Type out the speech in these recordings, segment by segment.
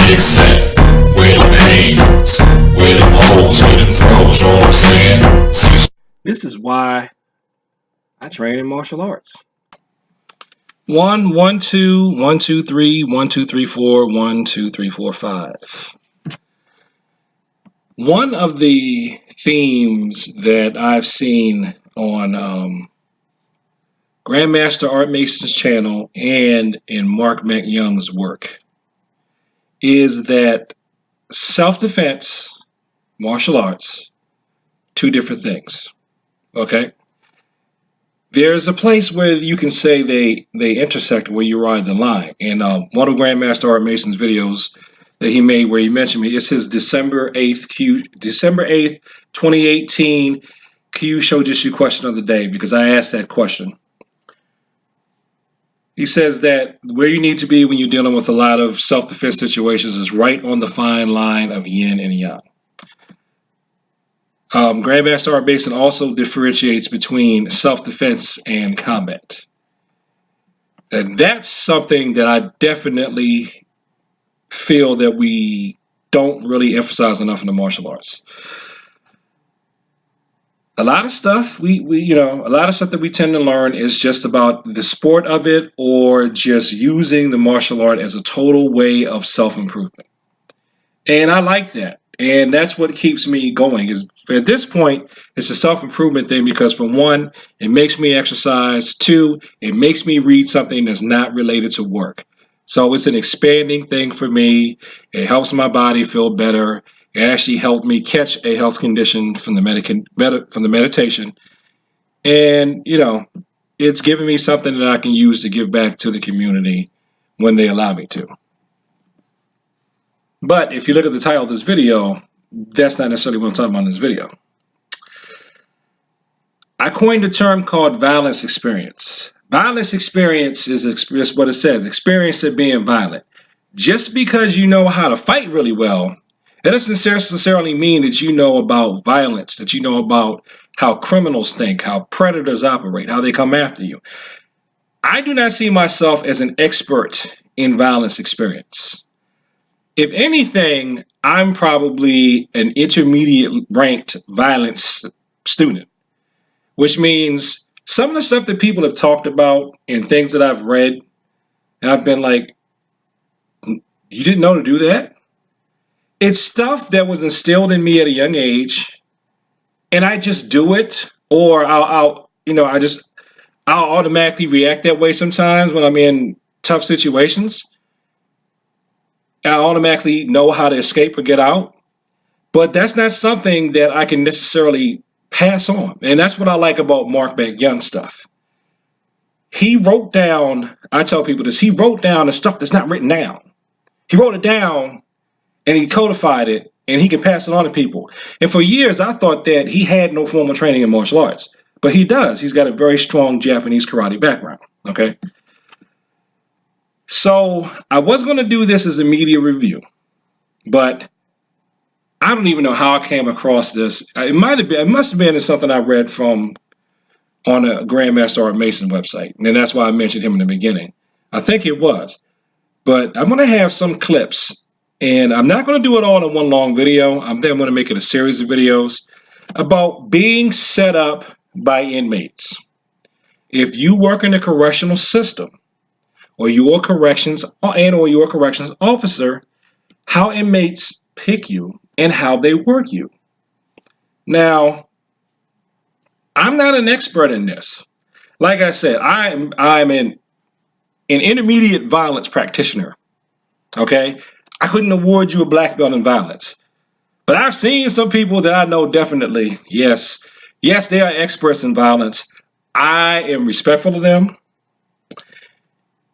get set. Where them hands, where them holes, where them throws, you know what I'm saying? Cecil. This is why I train in martial arts. 1, 1, 2, 1, 2, 3, 1, 2, 3, 4, 1, 2, 3, 4, 5. One of the themes that I've seen on Grandmaster Art Mason's channel and in Mark McYoung's work is that self-defense, martial arts, two different things. Okay? There's a place where you can say they intersect where you ride the line. And one of Grandmaster Art Mason's videos that he made where he mentioned me, it's his December 8th, 2018 Q Shojitsu question of the day, because I asked that question. He says that where you need to be when you're dealing with a lot of self-defense situations is right on the fine line of yin and yang. Grandmaster Art Mason also differentiates between self-defense and combat. And that's something that I definitely feel that we don't really emphasize enough in the martial arts. A lot of stuff a lot of stuff that we tend to learn is just about the sport of it, or just using the martial art as a total way of self-improvement. And I like that. And that's what keeps me going. Is at this point, it's a self-improvement thing, because for one, it makes me exercise. Two, it makes me read something that's not related to work. So it's an expanding thing for me. It helps my body feel better. It actually helped me catch a health condition from the meditation. And, it's giving me something that I can use to give back to the community when they allow me to. But if you look at the title of this video, that's not necessarily what I'm talking about in this video. I coined a term called violence experience. Violence experience is what it says, experience of being violent. Just because you know how to fight really well, that doesn't necessarily mean that you know about violence, that you know about how criminals think, how predators operate, how they come after you. I do not see myself as an expert in violence experience. If anything, I'm probably an intermediate ranked violence student, which means some of the stuff that people have talked about and things that I've read, and I've been like, you didn't know to do that? It's stuff that was instilled in me at a young age, and I just do it, or I'll automatically react that way sometimes when I'm in tough situations. I automatically know how to escape or get out, but that's not something that I can necessarily pass on. And that's what I like about Mark McYoung stuff. He wrote down, I tell people this, he wrote down the stuff that's not written down. He wrote it down and he codified it, and he can pass it on to people. And for years, I thought that he had no formal training in martial arts, but he does. He's got a very strong Japanese karate background, okay? So I was going to do this as a media review, but I don't even know how I came across this. It must have been something I read on a Grandmaster Art Mason website, and that's why I mentioned him in the beginning. I think it was, but I'm going to have some clips. And I'm not going to do it all in one long video. I'm then going to make it a series of videos about being set up by inmates. If you work in the correctional system, or you're a corrections officer, how inmates pick you and how they work you. Now, I'm not an expert in this. Like I said, I'm an intermediate violence practitioner. Okay? I couldn't award you a black belt in violence. But I've seen some people that I know definitely, yes, they are experts in violence. I am respectful of them,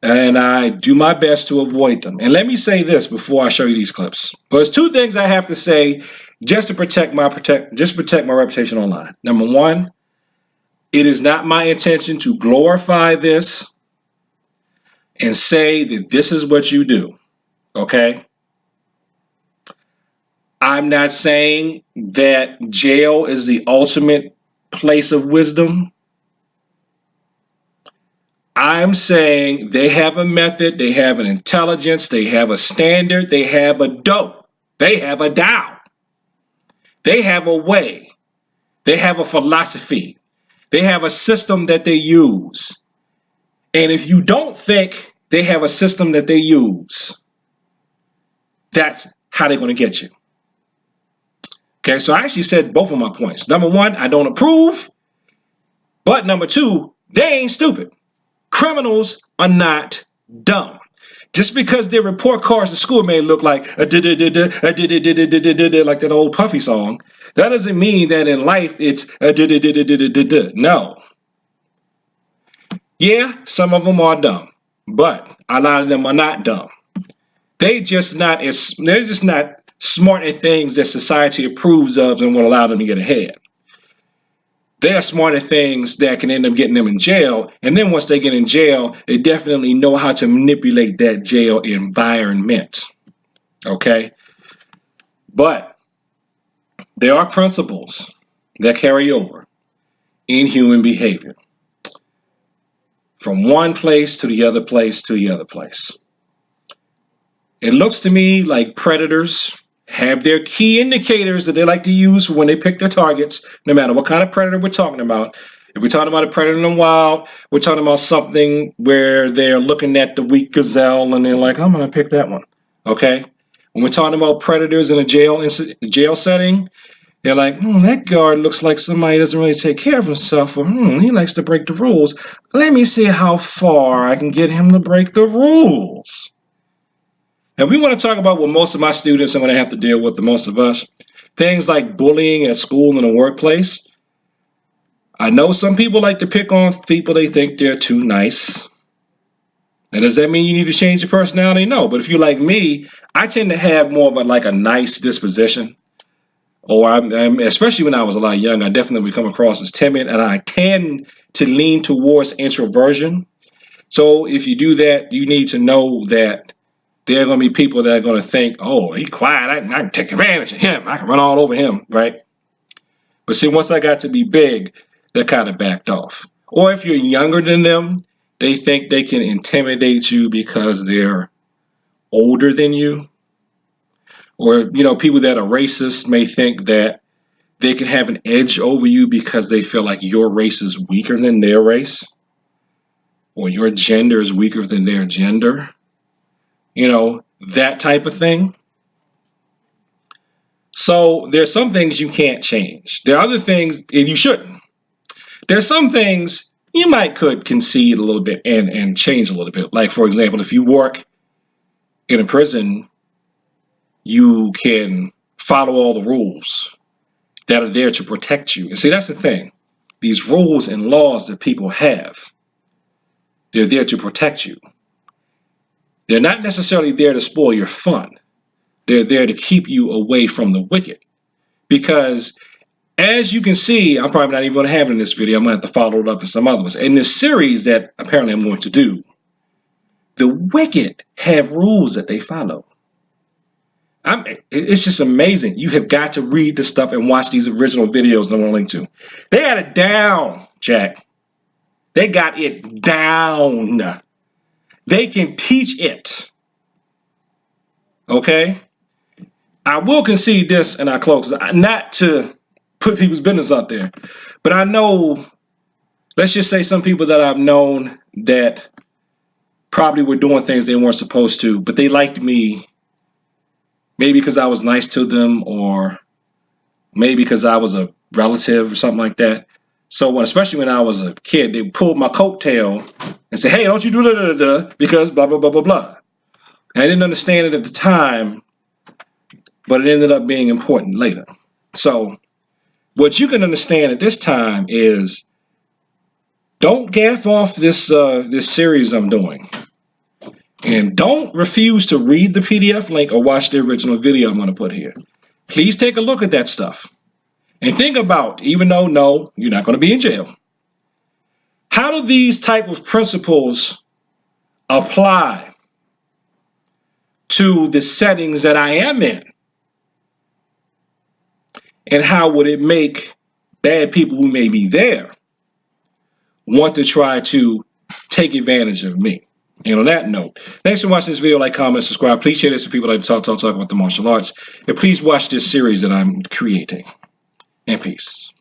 and I do my best to avoid them. And let me say this before I show you these clips. There's two things I have to say just to protect my reputation online. Number one, it is not my intention to glorify this and say that this is what you do, okay? I'm not saying that jail is the ultimate place of wisdom. I'm saying they have a method, they have an intelligence, they have a standard, they have a dope, they have a Tao, they have a way, they have a philosophy, they have a system that they use. And if you don't think they have a system that they use, that's how they're going to get you. Okay, so I actually said both of my points. Number one, I don't approve. But number two, they ain't stupid. Criminals are not dumb. Just because their report cards to school may look like like that old Puffy song, that doesn't mean that in life it's no. Yeah, some of them are dumb, but a lot of them are not dumb. They're just not smart at things that society approves of and will allow them to get ahead. They are smart at things that can end up getting them in jail. And then once they get in jail, they definitely know how to manipulate that jail environment. Okay? But there are principles that carry over in human behavior from one place to the other place to the other place. It looks to me like predators have their key indicators that they like to use when they pick their targets, no matter what kind of predator we're talking about. If we're talking about a predator in the wild, we're talking about something where they're looking at the weak gazelle and they're like, I'm going to pick that one. Okay? When we're talking about predators in a jail setting, they're like, that guard looks like somebody doesn't really take care of himself, or he likes to break the rules. Let me see how far I can get him to break the rules. And we want to talk about what most of my students are going to have to deal with, the most of us, things like bullying at school and the workplace. I know some people like to pick on people they think they're too nice. And does that mean you need to change your personality? No. But if you're like me, I tend to have more of a nice disposition. Or especially when I was a lot younger, I definitely would come across as timid, and I tend to lean towards introversion. So if you do that, you need to know that there are going to be people that are going to think, oh, he's quiet. I can take advantage of him. I can run all over him, right? But see, once I got to be big, that kind of backed off. Or if you're younger than them, they think they can intimidate you because they're older than you. Or, people that are racist may think that they can have an edge over you because they feel like your race is weaker than their race. Or your gender is weaker than their gender. That type of thing. So there's some things you can't change. There are other things, and you shouldn't. There's some things you could concede a little bit and change a little bit. Like, for example, if you work in a prison, you can follow all the rules that are there to protect you. And see, that's the thing. These rules and laws that people have, they're there to protect you. They're not necessarily there to spoil your fun. They're there to keep you away from the wicked. Because as you can see, I'm probably not even going to have it in this video. I'm going to have to follow it up in some other ones. In this series that apparently I'm going to do, the wicked have rules that they follow. It's just amazing. You have got to read this stuff and watch these original videos that I'm going to link to. They had it down, Jack. They got it down. They can teach it. Okay? I will concede this and I close. Not to put people's business out there, but I know, let's just say some people that I've known that probably were doing things they weren't supposed to, but they liked me maybe because I was nice to them, or maybe because I was a relative or something like that. So especially when I was a kid, they pulled my coattail and said, hey, don't you do da because blah, blah, blah, blah, blah. And I didn't understand it at the time, but it ended up being important later. So what you can understand at this time is, don't gaff off this series I'm doing. And don't refuse to read the PDF link or watch the original video I'm going to put here. Please take a look at that stuff. And think about, even though, no, you're not going to be in jail, how do these type of principles apply to the settings that I am in? And how would it make bad people who may be there want to try to take advantage of me. And on that note, thanks for watching this video. Like, comment, subscribe. Please share this with people like to talk about the martial arts. And please watch this series that I'm creating. And peace.